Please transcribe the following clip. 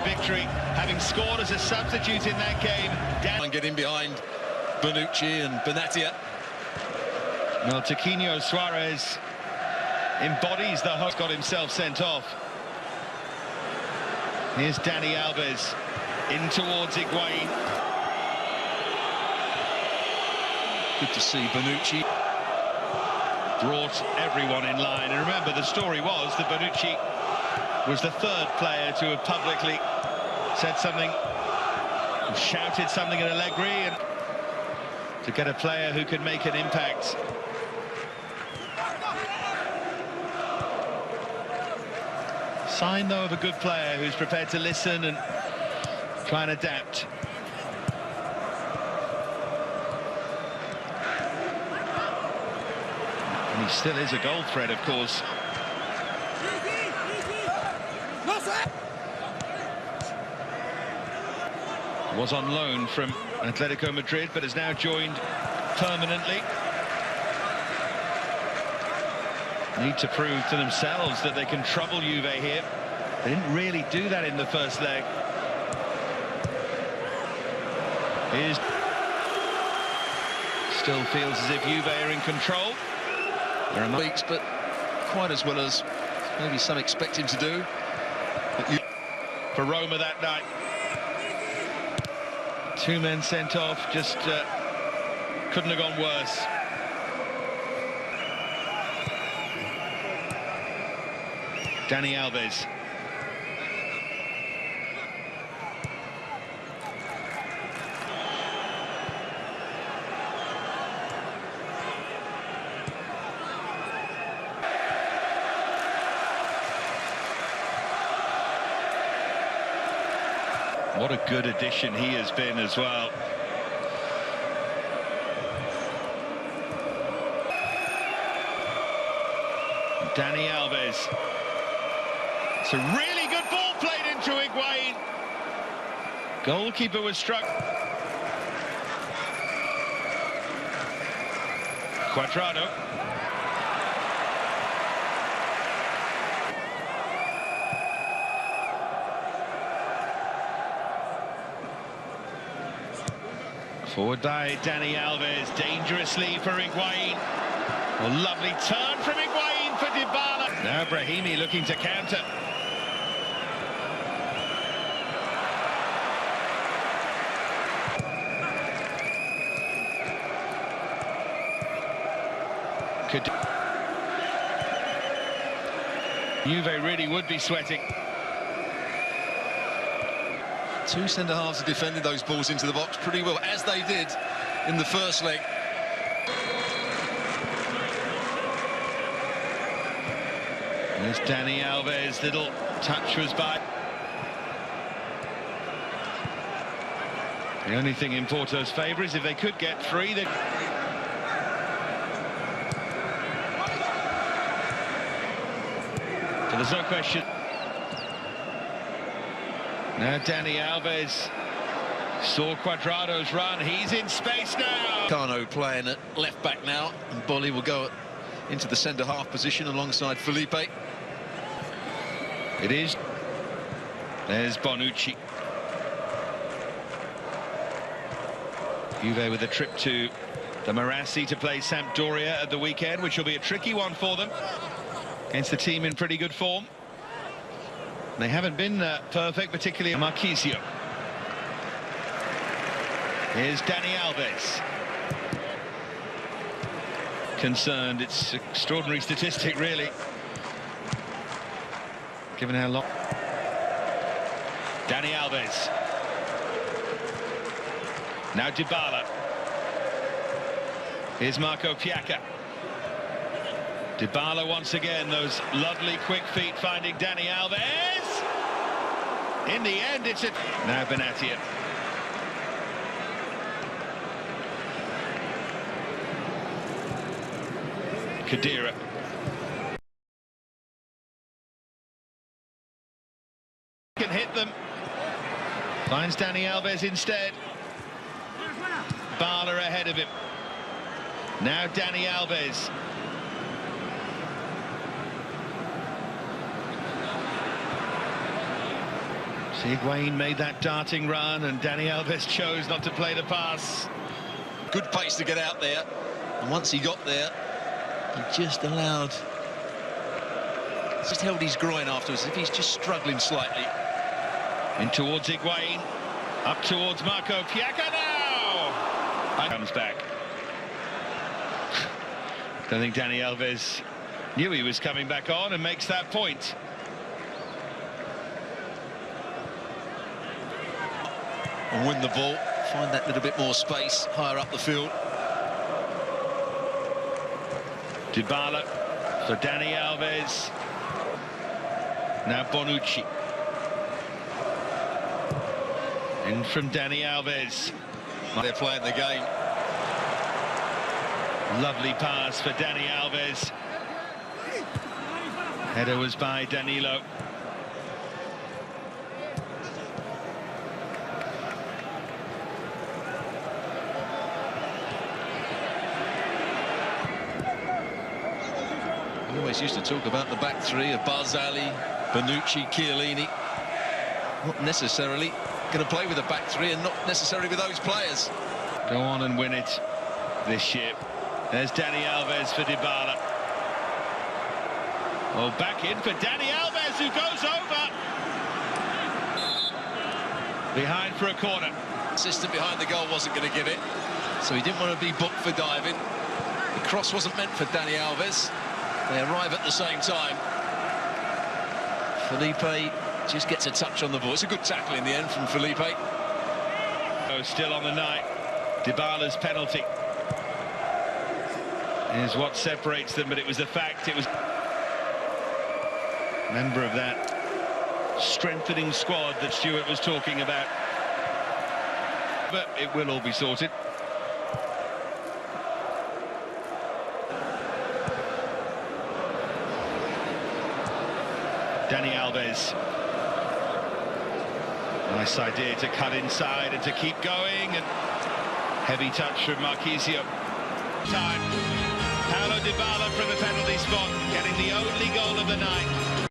victory, having scored as a substitute in that game. And get in behind Bonucci and Benatia. Well, Tiquinho Suarez embodies the host, got himself sent off. Here's Dani Alves in towards Higuain. Good to see Bonucci. Brought everyone in line, and remember the story was that Bonucci was the third player to have publicly said something, shouted something at Allegri, and to get a player who could make an impact. Sign though of a good player who's prepared to listen and try and adapt. And he still is a goal threat, of course. Was on loan from Atletico Madrid, but has now joined permanently. Need to prove to themselves that they can trouble Juve here. They didn't really do that in the first leg. Still feels as if Juve are in control. There are weeks, but quite as well as maybe some expect him to do. For Roma that night. Two men sent off, just couldn't have gone worse. Dani Alves. What a good addition he has been as well. Dani Alves. It's a really good ball played into Higuain. Goalkeeper was struck. Cuadrado. Forward by Dani Alves, dangerously for Higuain. A lovely turn from Higuain for Dybala. Now Brahimi looking to counter. Juve really would be sweating. Two centre-halves have defended those balls into the box pretty well, as they did in the first leg. There's Dani Alves, little touch was by. The only thing in Porto's favour is if they could get free, they... So there's no question. Now Dani Alves saw Cuadrado's run. He's in space now. Cano playing at left back now, and Bolly will go into the centre-half position alongside Felipe. It is. There's Bonucci. Juve with a trip to the Marassi to play Sampdoria at the weekend, which will be a tricky one for them against the team in pretty good form. They haven't been perfect, particularly Marquisio. Here's Dani Alves. Concerned, it's an extraordinary statistic, really. Given how long. Dani Alves. Now Dybala. Here's Marco Piacca. Dybala once again, those lovely quick feet finding Dani Alves. In the end, it's a... Now Benatia. Khedira. Can hit them. Finds Dani Alves instead. Bale ahead of him. Now Dani Alves. Higuain made that darting run, and Dani Alves chose not to play the pass. Good pace to get out there, and once he got there, he just allowed... Just held his groin afterwards, as if he's just struggling slightly. In towards Higuain, up towards Marco Piaca now! Comes back. Don't think Dani Alves knew he was coming back on and makes that point. And win the ball, find that little bit more space higher up the field. Dybala for Dani Alves. Now Bonucci. In from Dani Alves. They're playing the game. Lovely pass for Dani Alves. Header was by Danilo. We always used to talk about the back three of Barzali, Bonucci, Chiellini. Not necessarily going to play with a back three, and not necessarily with those players. Go on and win it this year. There's Dani Alves for Dybala. Oh, back in for Dani Alves, who goes over. Behind for a corner. Assistant behind the goal wasn't going to give it, so he didn't want to be booked for diving. The cross wasn't meant for Dani Alves. They arrive at the same time. Felipe just gets a touch on the ball. It's a good tackle in the end from Felipe. Oh, still on the night. Dybala's penalty is what separates them, but it was a fact. It was member of that strengthening squad that Stuart was talking about. But it will all be sorted. Dani Alves. Nice idea to cut inside and to keep going, and heavy touch from Marquisio. Time. Paulo Dybala from the penalty spot, getting the only goal of the night.